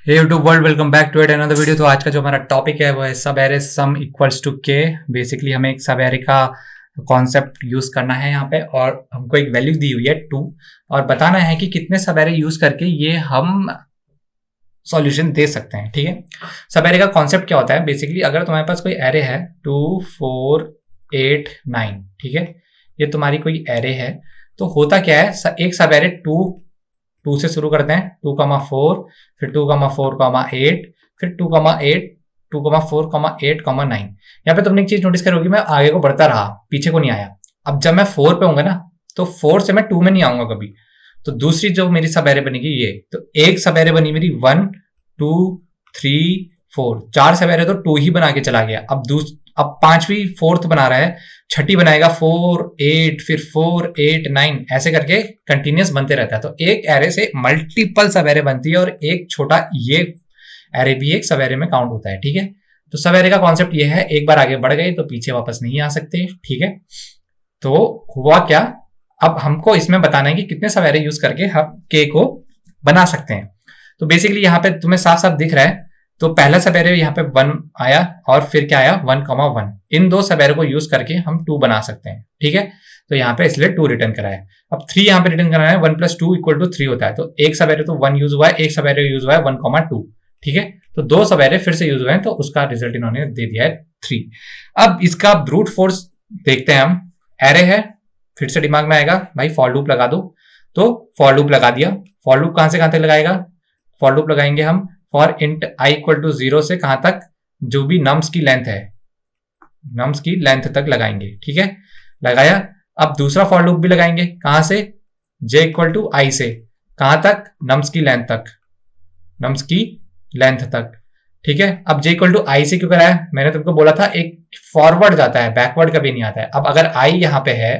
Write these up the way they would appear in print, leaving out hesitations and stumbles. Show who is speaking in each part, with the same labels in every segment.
Speaker 1: Hey YouTube world, welcome back to at another video. तो आज का जो हमारा टॉपिक है वो है सब एरे सम इक्वल्स टू के। बेसिकली हमें एक सब एरे का कॉन्सेप्ट यूज करना है यहाँ पे, और हमको एक वैल्यू दी हुई है 2, और बताना है कि कितने सब एरे यूज करके ये हम सॉल्यूशन दे सकते हैं। ठीक है, सब एरे का कॉन्सेप्ट क्या होता है? बेसिकली अगर तुम्हारे पास कोई एरे है 2 4 8 9, ठीक है, ये तुम्हारी कोई एरे है, तो होता क्या है, एक सब एरे 2 से शुरू करते हैं, 2,4, फिर 2,4,8, फिर 2,8, 2,4,8,9। यहाँ पे तुमने एक चीज नोटिस करोगी, मैं आगे को बढ़ता रहा, पीछे को नहीं आया। अब जब मैं 4 पे होऊंगा ना, तो 4 से मैं 2 में नहीं आऊंगा कभी। तो दूसरी जो मेरी सब एरे बनेगी ये, तो एक सब एरे बनी मेरी 1 2 3 4, 4 सब एरे तो 2 ही बना के चला गया। अब पांचवी फोर्थ बना रहा है, छठी बनाएगा 4 8, फिर 4 8 9, ऐसे करके कंटिन्यूस बनते रहता है। तो एक एरे से मल्टीपल सब एरे बनती है, और एक छोटा ये एरे भी एक सब एरे में काउंट होता है। ठीक है, तो सब एरे का कॉन्सेप्ट ये है, एक बार आगे बढ़ गए तो पीछे वापस नहीं आ सकते। ठीक है, तो हुआ क्या, अब हमको इसमें बताना है कि कितने सब एरे यूज करके हम के को बना सकते हैं। तो बेसिकली यहाँ पे तुम्हें साफ साफ दिख रहा है, तो पहला सब एरे यहाँ पे 1 आया, और फिर क्या आया 1,1। इन दो सब एरे को यूज करके हम 2 बना सकते हैं। ठीक है, तो यहाँ पे इसलिए 2 रिटर्न करा है। अब 3 यहाँ पे रिटर्न कराना है, 1 + 2 = 3 होता है। तो एक सब एरे तो 1 यूज हुआ है, एक सब एरे यूज हुआ है 1,2। ठीक है, तो 2 सब एरे फिर से यूज हुए हैं, तो उसका रिजल्ट इन्होंने दे दिया है 3। अब इसका ब्रूट फोर्स देखते हैं हम। एरे है, फिर से दिमाग में आएगा भाई फॉर लूप लगा दो, तो फॉर लूप लगा दिया। फॉर लूप कहां से कहां तक लगाएगा? फॉर लूप लगाएंगे हम फॉर इंट i = 0 से कहां तक, जो भी नम्स की लेंथ है, नम्स की लेंथ तक लगाएंगे। ठीक है, लगाया। अब दूसरा फॉर लूप भी लगाएंगे, कहां से? j = i से कहां तक? नम्स की लेंथ तक, नम्स की लेंथ तक। ठीक है, अब j = i से क्यों कराया? मैंने तुमको बोला था एक फॉरवर्ड जाता है, बैकवर्ड कभी नहीं आता है। अब अगर i यहां पे है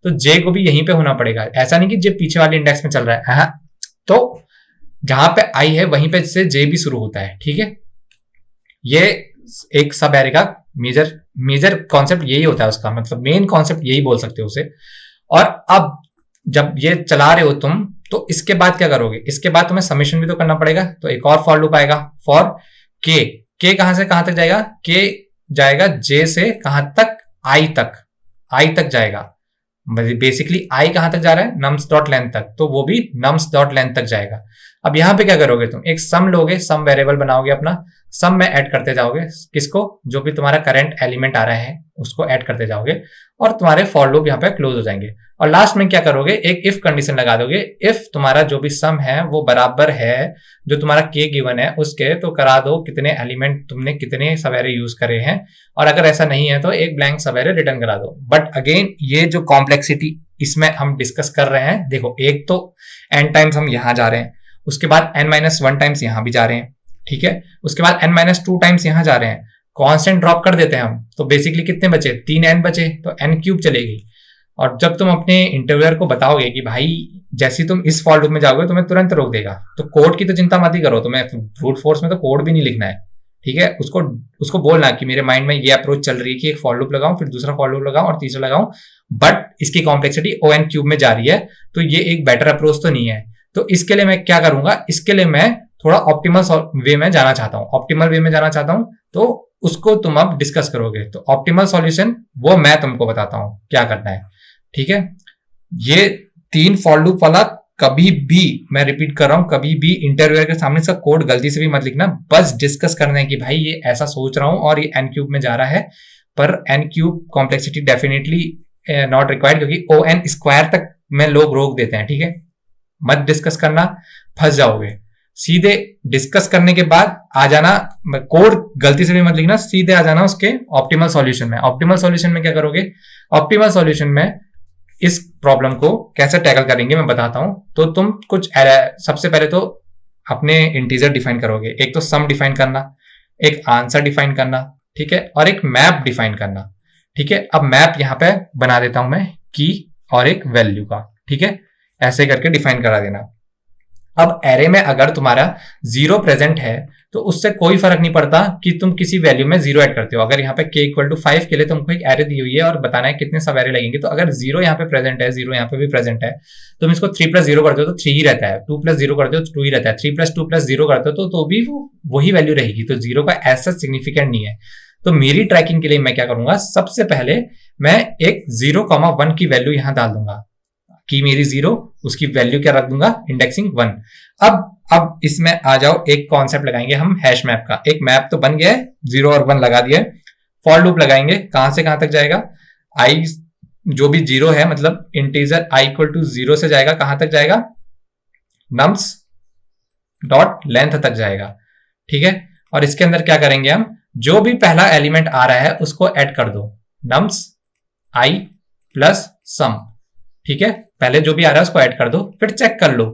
Speaker 1: तो j को भी यहीं पे होना पड़ेगा। ऐसा नहीं कि j पीछे वाले इंडेक्स में चल रहा है, तो जहां पे i है वहीं पे से j भी शुरू होता है। ठीक है, ये एक सब एरे का मेजर कॉन्सेप्ट यही होता है, उसका मतलब मेन कॉन्सेप्ट यही बोल सकते हो उसे। और अब जब ये चला रहे हो तुम, तो इसके बाद क्या करोगे? इसके बाद तुम्हें समेशन भी तो करना पड़ेगा। तो एक और फॉर लूप आएगा फॉर के कहां से कहां तक जाएगा? के जाएगा j से कहां तक? i तक जाएगा। बेसिकली i कहां तक जा रहा है? नम्स डॉट लेंथ तक, तो वो भी नम्स डॉट लेंथ तक जाएगा। अब यहां पे क्या करोगे तुम? एक सम लोगे, सम वेरिएबल बनाओगे अपना, सम में ऐड करते जाओगे किसको? जो भी तुम्हारा करंट एलिमेंट आ रहा है उसको ऐड करते जाओगे, और तुम्हारे फॉर लूप यहाँ पे क्लोज हो जाएंगे। और लास्ट में क्या करोगे? एक इफ कंडीशन लगा दोगे। इफ तुम्हारा जो भी सम है वो बराबर है जो तुम्हारा के गिवन है उसके, तो करा दो कितने एलिमेंट तुमने कितने सवेरे यूज करे हैं, और अगर ऐसा नहीं है तो एक ब्लैंक सवेरे रिटर्न करा दो। बट अगेन ये जो कॉम्प्लेक्सिटी इसमें हम डिस्कस कर रहे हैं, देखो एक तो n टाइम्स हम यहां जा रहे हैं, उसके बाद n-1 टाइम्स यहां भी जा रहे हैं। ठीक है, उसके बाद n-2 टाइम्स यहां जा रहे हैं, कांस्टेंट ड्रॉप कर देते हैं हम, तो बेसिकली कितने बचे? 3n बचे, तो n³ चलेगी। और जब तुम अपने इंटरव्यूअर को बताओगे कि भाई जैसे तुम इस फॉर लूप में जाओगे तुम्हें तुरंत रोक देगा, तो कोड की तो चिंता मत ही करो, तुम्हें ब्रूट फोर्स में तो कोड भी नहीं लिखना है। ठीक है, उसको बोलना कि मेरे माइंड में ये अप्रोच चल रही है कि एक फॉर लूप लगाऊं, फिर दूसरा फॉर लूप लगाऊं, और तीसरा लगाऊं, बट इसकी कॉम्प्लेक्सिटी O(n³ में जा रही है, तो ये एक बेटर अप्रोच तो नहीं है। तो इसके लिए मैं क्या करूंगा? इसके लिए मैं थोड़ा ऑप्टिमल वे में जाना चाहता हूं, ऑप्टिमल वे में जाना चाहता हूं, तो उसको तुम अब डिस्कस करोगे। तो ऑप्टिमल सॉल्यूशन वो मैं तुमको बताता हूं क्या करना है। ठीक है, ये 3 फॉर लूप वाला कभी भी, मैं रिपीट कर रहा हूं, कभी भी इंटरव्यूअर के सामने इसका कोड गलती से भी मत लिखना। बस डिस्कस करना है कि भाई ये ऐसा सोच रहा हूं और ये n³ में जा रहा है, पर n³ complexity definitely not required, क्योंकि O(n² तक में लोग रोक देते हैं। ठीक है, मत डिस्कस करना, फंस जाओगे। सीधे डिस्कस करने के बाद आ जाना, कोड गलती से भी मत लिखना, सीधे आ जाना उसके ऑप्टिमल सॉल्यूशन में। ऑप्टिमल सॉल्यूशन में क्या करोगे? ऑप्टिमल सॉल्यूशन में इस प्रॉब्लम को कैसे टैकल करेंगे मैं बताता हूं। तो तुम कुछ सबसे पहले तो अपने इंटीजर डिफाइन करोगे। एक तो सम डिफाइन करना, एक आंसर डिफाइन करना, ठीक है, और एक मैप डिफाइन करना। ठीक है, अब मैप यहां पे बना देता हूं मैं की और एक वैल्यू का। ठीक है, ऐसे करके डिफाइन करा देना। अब एरे में अगर तुम्हारा 0 प्रेजेंट है तो उससे कोई फर्क नहीं पड़ता कि तुम किसी वैल्यू में 0 ऐड करते हो। अगर यहाँ पे k इक्वल टू 5 के लिए तुमको एक एरे दी हुई है और बताना है कितने सब एरे लगेंगे, तो अगर 0 यहाँ पे प्रेजेंट है, 0 यहाँ पे भी प्रेजेंट है, तुम इसको 3 प्लस 0 करते हो तो 3 ही रहता है, 2 प्लस 0 करते हो तो 2 ही रहता है, 3 प्लस 2 प्लस 0 करते हो तो भी वही वैल्यू रहेगी। तो 0 का ऐसा सिग्निफिकेंट नहीं है। तो मेरी ट्रैकिंग के लिए मैं क्या करूंगा, सबसे पहले मैं एक 0,1 की वैल्यू यहां डाल दूंगा कि मेरी 0, उसकी वैल्यू क्या रख दूंगा, इंडेक्सिंग 1। अब इसमें आ जाओ, एक कॉन्सेप्ट लगाएंगे हम हैश मैप का। एक मैप तो बन गया है, 0 और 1 लगा दिया है। फॉर लूप लगाएंगे, कहां से कहां तक जाएगा, आई जो भी 0 है, मतलब इंटीजर i इक्वल टू 0 से जाएगा, कहां तक जाएगा, नम्स डॉट लेंथ तक जाएगा। ठीक है, और इसके अंदर क्या करेंगे हम, जो भी पहला एलिमेंट आ रहा है उसको ऐड कर दो, नम्स i प्लस सम। ठीक है, पहले जो भी आ रहा है उसको ऐड कर दो, फिर चेक कर लो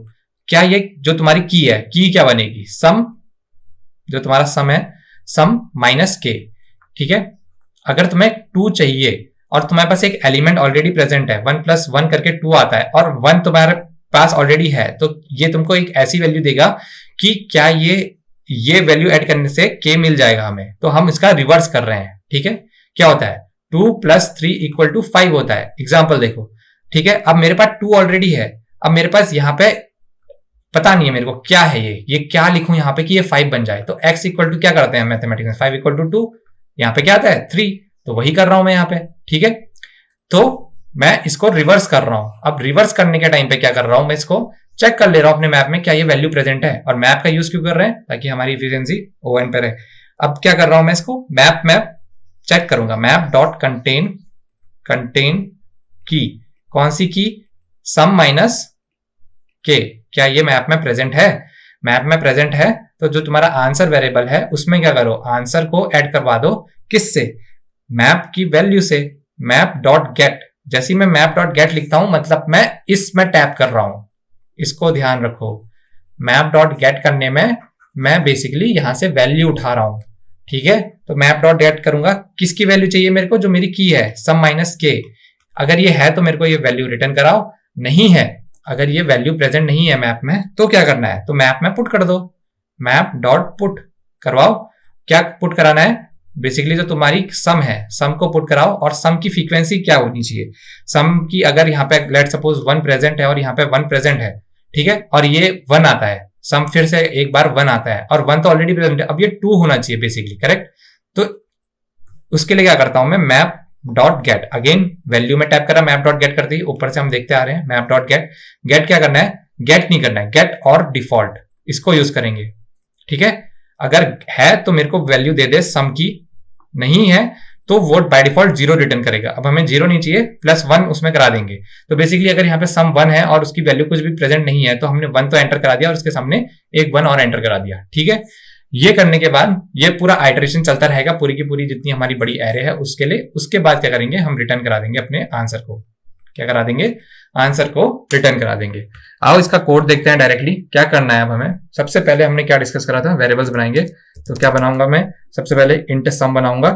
Speaker 1: क्या ये जो तुम्हारी की है, की क्या बनेगी, सम, जो तुम्हारा सम है, सम माइनस के। ठीक है, अगर तुम्हें 2 चाहिए और तुम्हारे पास एक एलिमेंट ऑलरेडी प्रेजेंट है, 1 प्लस 1 करके 2 आता है और 1 तुम्हारे पास ऑलरेडी है, तो ये तुमको एक ऐसी वैल्यू देगा कि क्या ये वैल्यू ऐड करने से k मिल जाएगा हमें। तो हम इसका रिवर्स कर रहे हैं। ठीक है, क्या होता है, 2 प्लस 3 इक्वल टू 5 होता है। एग्जाम्पल देखो, ठीक है, अब मेरे पास 2 ऑलरेडी है, अब मेरे पास यहाँ पे पता नहीं है मेरे को क्या है, ये क्या लिखूं यहाँ पे कि ये 5 बन जाए। तो x इक्वल टू क्या करते हैं मैथमेटिक्स में, 5 इक्वल टू 2, यहाँ पे क्या आता है 3, तो वही कर रहा हूं मैं यहाँ पे। ठीक है, तो मैं इसको रिवर्स कर रहा हूं। अब रिवर्स करने के टाइम पे क्या कर रहा हूं, मैं इसको चेक कर ले रहा हूं अपने मैप में क्या ये वैल्यू प्रेजेंट है। और मैप का यूज क्यों कर रहे हैं, ताकि हमारी इफिशिएंसी ON पे रहे। अब क्या कर रहा हूं मैं, इसको मैप चेक करूंगा, मैप डॉट कंटेन की, कौन सी की, सम माइनस के, क्या ये मैप में प्रेजेंट है। मैप में प्रेजेंट है तो जो तुम्हारा आंसर वेरिएबल है उसमें क्या करो, आंसर को ऐड करवा दो, किससे, मैप की वैल्यू से, मैप डॉट गेट। जैसे मैं मैप डॉट गेट लिखता हूं, मतलब मैं इसमें टैप कर रहा हूं, इसको ध्यान रखो। मैप डॉट गेट करने में मैं बेसिकली यहां से वैल्यू उठा रहा हूं। ठीक है, तो मैप डॉट गेट करूंगा, किसकी वैल्यू चाहिए मेरे को, जो मेरी की है, सम माइनस के। अगर ये है तो मेरे को ये वैल्यू रिटर्न कराओ, नहीं है, अगर ये वैल्यू प्रेजेंट नहीं है मैप में, तो क्या करना है, तो मैप में पुट कर दो, मैप डॉट पुट करवाओ। क्या पुट कराना है, बेसिकली जो तुम्हारी सम है, सम को पुट कराओ, और सम की फ्रीक्वेंसी क्या होनी चाहिए, सम की, अगर यहाँ पे लेट सपोज 1 प्रेजेंट है और यहाँ पे 1 प्रेजेंट है, ठीक है, और ये 1 आता है, सम फिर से एक बार 1 आता है, और 1 तो ऑलरेडी प्रेजेंट है, अब ये 2 होना चाहिए बेसिकली, करेक्ट। तो उसके लिए क्या करता हूं मैं, map dot gate, again value में टैप करा, मैप डॉट गेट कर दी, ऊपर से हम देखते आ रहे हैं मैप डॉट गेट। गेट क्या करना है, गेट नहीं करना है, गेट और डिफॉल्ट, इसको यूज करेंगे। ठीक है, अगर है तो मेरे को वैल्यू दे दे सम की, नहीं है तो वो बाय डिफॉल्ट 0 रिटर्न करेगा। अब हमें 0 नहीं चाहिए, +1 उसमें करा देंगे। तो बेसिकली अगर यहाँ पे सम 1 है और उसकी वैल्यू कुछ भी प्रेजेंट नहीं है, तो हमने 1 तो एंटर करा दिया और उसके सामने एक 1 और एंटर करा दिया। ठीक है, ये करने के बाद ये पूरा आइटरेशन चलता रहेगा पूरी की पूरी जितनी हमारी बड़ी एरे है उसके लिए। उसके बाद क्या करेंगे, हम रिटर्न करा देंगे अपने आंसर को, क्या करा देंगे, आंसर को रिटर्न करा देंगे। आओ इसका कोड देखते हैं डायरेक्टली क्या करना है। अब हमें सबसे पहले हमने क्या डिस्कस करा था, वेरिएबल्स बनाएंगे। तो क्या बनाऊंगा मैं, सबसे पहले इंट सम बनाऊंगा,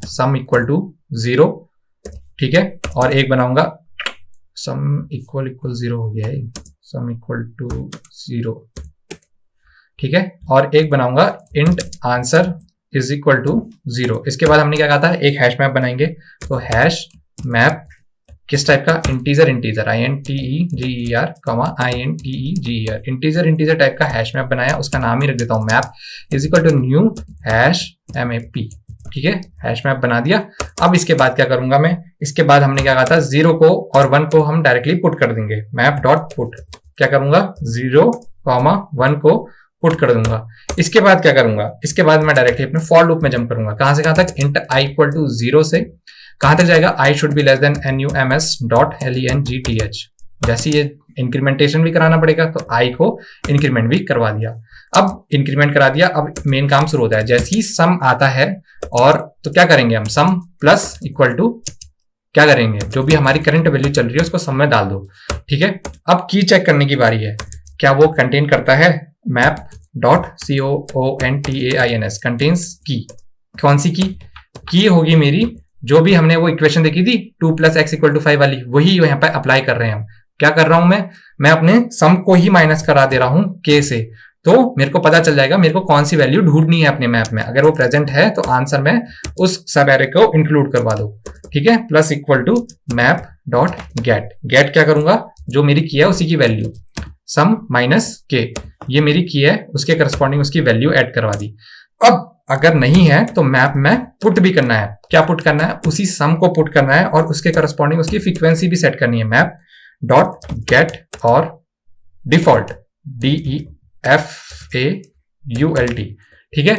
Speaker 1: सम इक्वल टू 0, ठीक है, और एक बनाऊंगा सम इक्वल 0 हो गया है, सम इक्वल टू 0, ठीक है, और एक बनाऊंगा int answer is equal to 0। इसके बाद हमने क्या कहा था, एक हैश मैप बनाएंगे। तो हैश मैप किस टाइप का, integer INTEGER INTEGER, integer type का हैश मैप बनाया, उसका नाम ही रख देता हूं map is equal to new hash MAP। ठीक है, हैश मैप बना दिया। अब इसके बाद क्या करूंगा मैं, इसके बाद हमने क्या कहा था, 0 को और 1 को हम डायरेक्टली पुट कर देंगे, मैप डॉट पुट। क्या करूंगा, 0, 1 को पुट कर दूंगा। इसके बाद क्या करूंगा, इसके बाद मैं डायरेक्टली अपने फॉर लूप में जंप करूंगा। कहां से कहां तक, इंट i इक्वल टू 0 से कहां तक जाएगा, i should be less than NUMS dot LENGTH। जैसे ये इंक्रीमेंटेशन भी कराना पड़ेगा, तो i को इंक्रीमेंट भी करवा दिया। अब इंक्रीमेंट करा दिया, अब मेन काम शुरू होता है। जैसे ही सम आता है और तो क्या करेंगे हम, सम प्लस इक्वल टू क्या करेंगे, जो भी हमारी करंट वैल्यू चल रही है उसको सम में डाल दो। ठीक है, अब की चेक करने की बारी है, क्या वो कंटेन करता है, मैप डॉट CONTAINS कंटेन्स की। कौन सी की होगी मेरी, जो भी हमने वो इक्वेशन देखी थी 2 + x = 5 वाली, वही यहाँ पे अप्लाई कर रहे हैं हम। क्या कर रहा हूं मैं अपने सम को ही माइनस करा दे रहा हूं k से। तो मेरे को पता चल जाएगा मेरे को कौन सी वैल्यू ढूंढनी है अपने मैप में। अगर वो प्रेजेंट है तो आंसर में उस सब एरे को इंक्लूड करवा दो, ठीक है। Plus equal to map dot get, get क्या करूंगा, जो मेरी की है उसी की वैल्यू, सम माइनस के, ये मेरी की है उसके करस्पॉन्डिंग उसकी वैल्यू ऐड करवा दी। अब अगर नहीं है तो मैप में पुट भी करना है। क्या पुट करना है, उसी सम को पुट करना है और उसके करस्पॉन्डिंग उसकी फ्रीक्वेंसी भी सेट करनी है। मैप डॉट गेट और डिफॉल्ट, DEFAULT, ठीक है।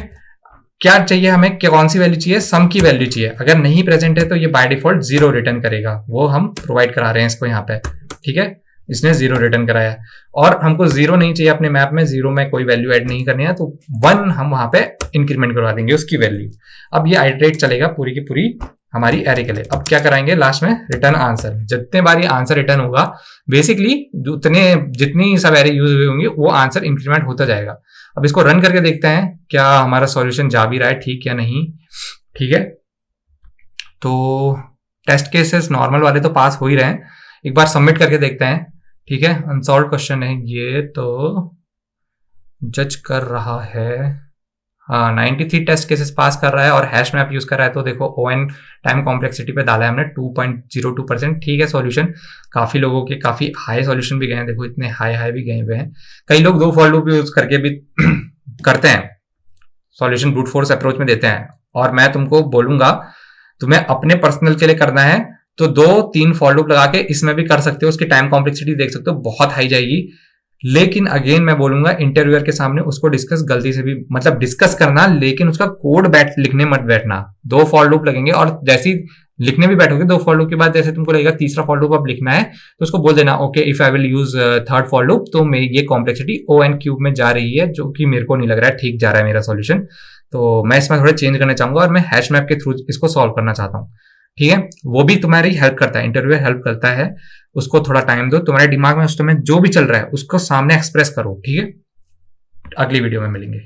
Speaker 1: क्या चाहिए हमें, कौन सी वैल्यू चाहिए, सम की वैल्यू चाहिए। अगर नहीं प्रेजेंट है तो ये बाय डिफॉल्ट 0 रिटर्न करेगा, वो हम प्रोवाइड करा रहे हैं इसको यहाँ पे, ठीक है। इसने 0 रिटर्न कराया है और हमको 0 नहीं चाहिए अपने मैप में, 0 में कोई वैल्यू ऐड नहीं करनी है, तो 1 हम वहां पे इंक्रीमेंट करवा देंगे उसकी वैल्यू। अब ये आइटरेट चलेगा पूरी की पूरी हमारी एरे के लिए। अब क्या कराएंगे लास्ट में, रिटर्न आंसर। जितने बार ये आंसर रिटर्न होगा बेसिकली जितनी सब एरे यूज हुई होंगी वो आंसर इंक्रीमेंट होता जाएगा। अब इसको रन करके देखते हैं क्या हमारा सॉल्यूशन जा भी रहा है ठीक या नहीं, ठीक है। तो टेस्ट केसेस नॉर्मल वाले तो पास हो ही रहे हैं, एक बार सबमिट करके देखते हैं, ठीक है। अनसॉल्व क्वेश्चन है ये, तो जज कर रहा है, हाँ 93 टेस्ट केसेस पास कर रहा है और हैश मैप यूज कर रहा है। तो देखो ON टाइम कॉम्प्लेक्सिटी पे डाला है हमने 2.02%, ठीक है। सॉल्यूशन काफी लोगों के काफी हाई सॉल्यूशन भी गए हैं, देखो इतने हाई भी गए हुए हैं। कई लोग 2 फॉर लूप यूज करके भी करते हैं, सॉल्यूशन ब्रूट फोर्स अप्रोच में देते हैं। और मैं तुमको बोलूंगा तुम्हें अपने पर्सनल के लिए करना है तो 2-3 फॉर लूप लगा के इसमें भी कर सकते हो, उसकी टाइम कॉम्प्लेक्सिटी देख सकते हो, बहुत हाई जाएगी। लेकिन अगेन मैं बोलूंगा इंटरव्यूअर के सामने उसको डिस्कस गलती से भी, मतलब डिस्कस करना, लेकिन उसका कोड लिखने मत बैठना। 2 फॉर लूप लगेंगे और जैसे ही लिखने भी बैठोगे 2 फॉर लूप के बाद जैसे तुमको लगेगा तीसरा फॉर लूप अब लिखना है तो उसको बोल देना okay if I will use third for loop तो मेरी ये कॉम्प्लेक्सिटी ON क्यूब में जा रही है, जो कि मेरे को नहीं लग रहा है ठीक जा रहा है मेरा सॉल्यूशन, तो मैं इसमें थोड़ा चेंज करना चाहूंगा और मैं हैश मैप के थ्रू इसको सॉल्व करना चाहता हूँ, ठीक है। वो भी तुम्हारी हेल्प करता है, इंटरव्यू हेल्प करता है, उसको थोड़ा टाइम दो, तुम्हारे दिमाग में उस समय जो भी चल रहा है उसको सामने एक्सप्रेस करो, ठीक है। अगली वीडियो में मिलेंगे।